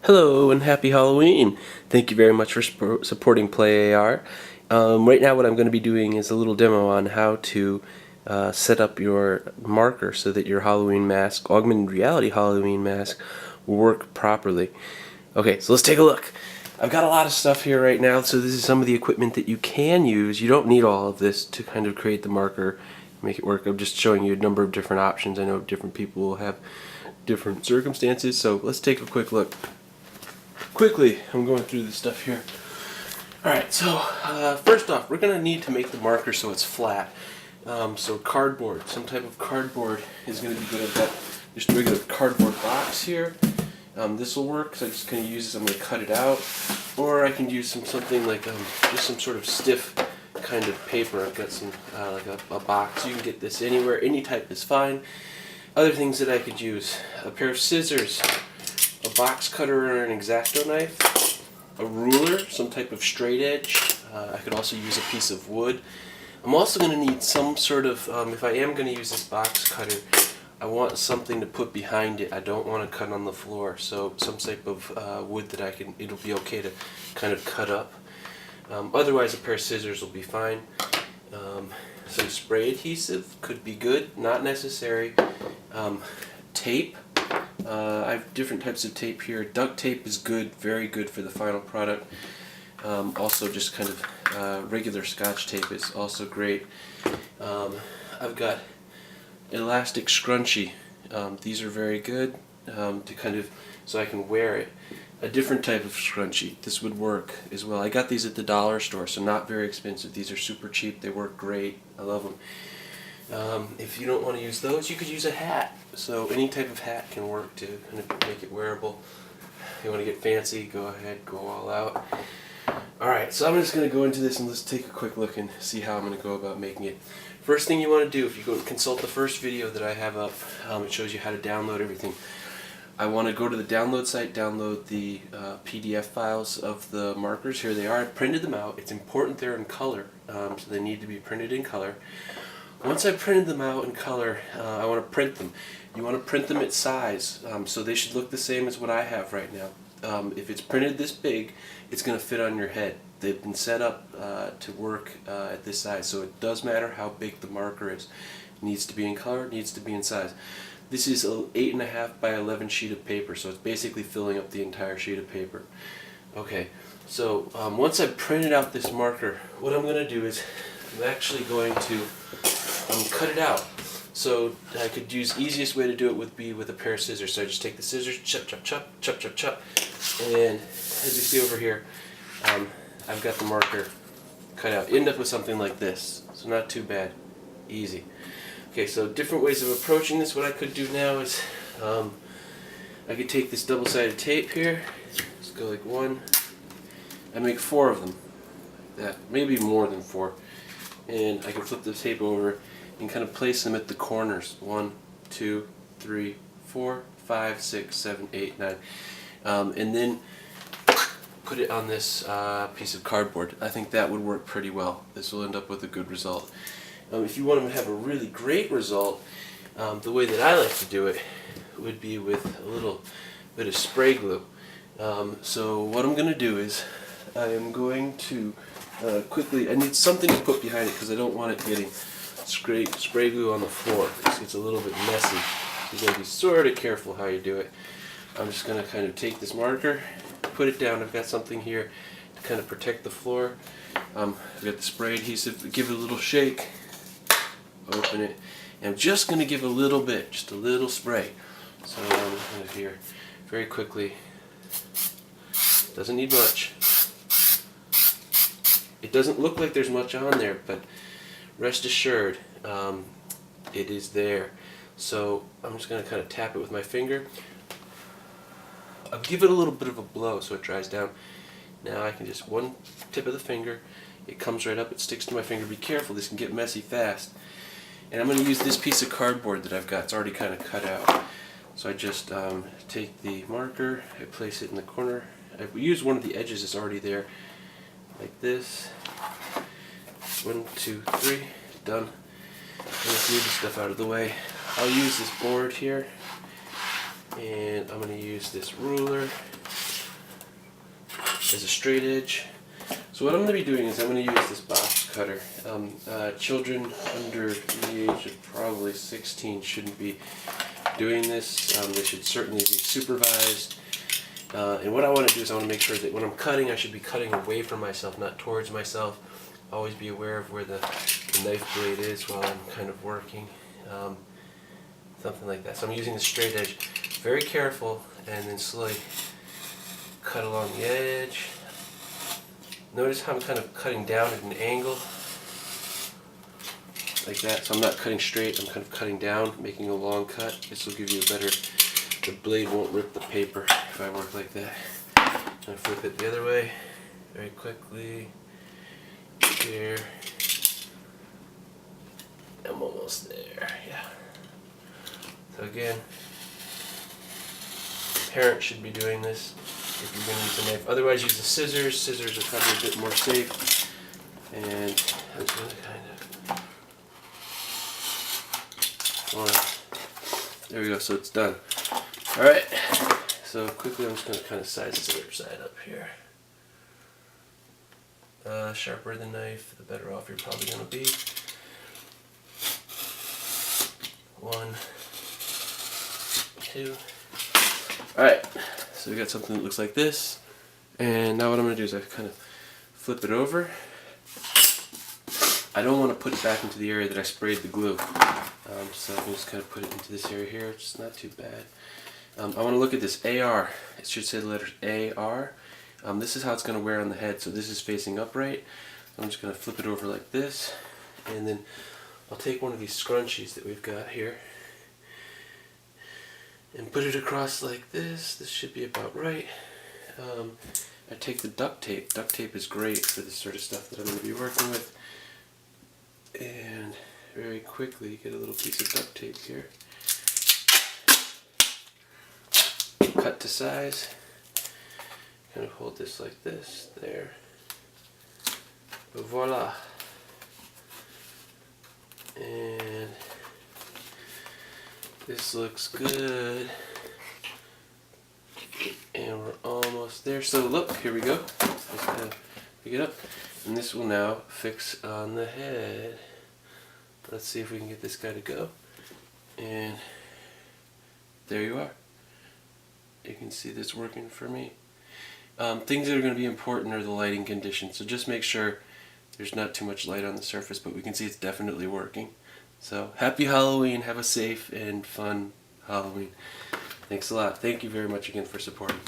Hello and happy Halloween! Thank you very much for supporting Play AR. Right now what I'm going to be doing is a little demo on how to set up your marker so that your Halloween mask, augmented reality Halloween mask, will work properly. Okay, so let's take a look. I've got a lot of stuff here right now, so this is some of the equipment that you can use. You don't need all of this to kind of create the marker, make it work. I'm just showing you a number of different options. I know different people will have different circumstances, so let's take a quick look. Quickly, I'm going through this stuff here. Alright, so first off, we're going to need to make the marker so it's flat. So cardboard, some type of cardboard is going to be good. I've got just a regular cardboard box here. This will work, so I'm just going to use this. I'm going to cut it out. Or I can use something like just some sort of stiff kind of paper. I've got some like a box. You can get this anywhere. Any type is fine. Other things that I could use: a pair of scissors, a box cutter or an X-Acto knife, a ruler, some type of straight edge. I could also use a piece of wood. I'm also going to need some sort of, if I am going to use this box cutter, I want something to put behind it. I don't want to cut on the floor, so some type of wood that it'll be okay to kind of cut up. Otherwise a pair of scissors will be fine. Some spray adhesive could be good, not necessary. Tape. I have different types of tape here. Duct tape is good, very good for the final product. Also just kind of regular Scotch tape is also great. I've got elastic scrunchie. These are very good to kind of, so I can wear it. A different type of scrunchie, this would work as well. I got these at the dollar store, so not very expensive. These are super cheap, they work great, I love them. If you don't want to use those, you could use a hat. So any type of hat can work to kind of make it wearable. If you want to get fancy, go ahead, go all out. Alright, so I'm just going to go into this and let's take a quick look and see how I'm going to go about making it. First thing you want to do, if you go consult the first video that I have up, it shows you how to download everything. I want to go to the download site, download the PDF files of the markers. Here they are. I printed them out. It's important they're in color, so they need to be printed in color. Once I printed them out in color, I want to print them. You want to print them at size, so they should look the same as what I have right now. If it's printed this big, it's going to fit on your head. They've been set up to work at this size, so it does matter how big the marker is. It needs to be in color, it needs to be in size. This is an 8.5 by 11 sheet of paper, so it's basically filling up the entire sheet of paper. Okay, so once I've printed out this marker, what I'm going to do is I'm actually going to cut it out. So I could use, easiest way to do it would be with a pair of scissors. So I just take the scissors, chop, chop, chop, chop, chop, chop, and as you see over here, I've got the marker cut out. End up with something like this. So not too bad, easy. Okay, so different ways of approaching this. What I could do now is I could take this double-sided tape here. Let's go like one. I make 4 of them. That maybe more than 4. And I can flip the tape over and kind of place them at the corners. 1, 2, 3, 4, 5, 6, 7, 8, 9. And then put it on this piece of cardboard. I think that would work pretty well. This will end up with a good result. If you want to have a really great result, the way that I like to do it would be with a little bit of spray glue. So what I'm going to do is I am going to quickly, I need something to put behind it because I don't want it getting spray glue on the floor. It gets a little bit messy. So you got to be sort of careful how you do it. I'm just going to kind of take this marker, put it down. I've got something here to kind of protect the floor. I've got the spray adhesive. Give it a little shake. Open it. And I'm just going to give a little bit, just a little spray. So I'm kind of here very quickly. Doesn't need much. It doesn't look like there's much on there, but rest assured, it is there. So I'm just going to kind of tap it with my finger. I'll give it a little bit of a blow so it dries down. Now I can just, one tip of the finger, it comes right up, it sticks to my finger. Be careful, this can get messy fast. And I'm going to use this piece of cardboard that I've got. It's already kind of cut out. So I just take the marker, I place it in the corner. I use one of the edges that's already there, like this. 1, 2, 3, done. Let's move this stuff out of the way. I'll use this board here, and I'm going to use this ruler as a straight edge. So what I'm going to be doing is I'm going to use this box cutter. Children under the age of probably 16 shouldn't be doing this. They should certainly be supervised. And what I want to do is I want to make sure that when I'm cutting, I should be cutting away from myself, not towards myself. Always be aware of where the knife blade is while I'm kind of working. Something like that. So I'm using the straight edge. Very careful, and then slowly cut along the edge. Notice how I'm kind of cutting down at an angle, like that. So I'm not cutting straight, I'm kind of cutting down, making a long cut. This will give you a better, the blade won't rip the paper if I work like that. I'm going to flip it the other way, very quickly, here. I'm almost there, yeah. So again, parents should be doing this if you're going to use a knife. Otherwise, use the scissors. Scissors are probably a bit more safe. And I'm just going to kind of... There we go, so it's done. Alright, so quickly I'm just going to kind of size this other side up here. Sharper the knife, the better off you're probably going to be. 1, 2. Alright, so we got something that looks like this. And now what I'm going to do is I kind of flip it over. I don't want to put it back into the area that I sprayed the glue. So I'm just kind of put it into this area here, which is not too bad. I want to look at this AR. It should say the letters AR. This is how it's going to wear on the head. So this is facing upright. I'm just going to flip it over like this. And then I'll take one of these scrunchies that we've got here and put it across like this. This should be about right. I take the duct tape. Duct tape is great for this sort of stuff that I'm going to be working with. And very quickly get a little piece of duct tape here. Cut to size. Kind of hold this like this. There. Voila. And this looks good. And we're almost there. So look, here we go. Just kind of pick it up. And this will now fix on the head. Let's see if we can get this guy to go. And there you are. You can see this working for me. Things that are going to be important are the lighting conditions. So just make sure there's not too much light on the surface, but we can see it's definitely working. So happy Halloween. Have a safe and fun Halloween. Thanks a lot. Thank you very much again for supporting.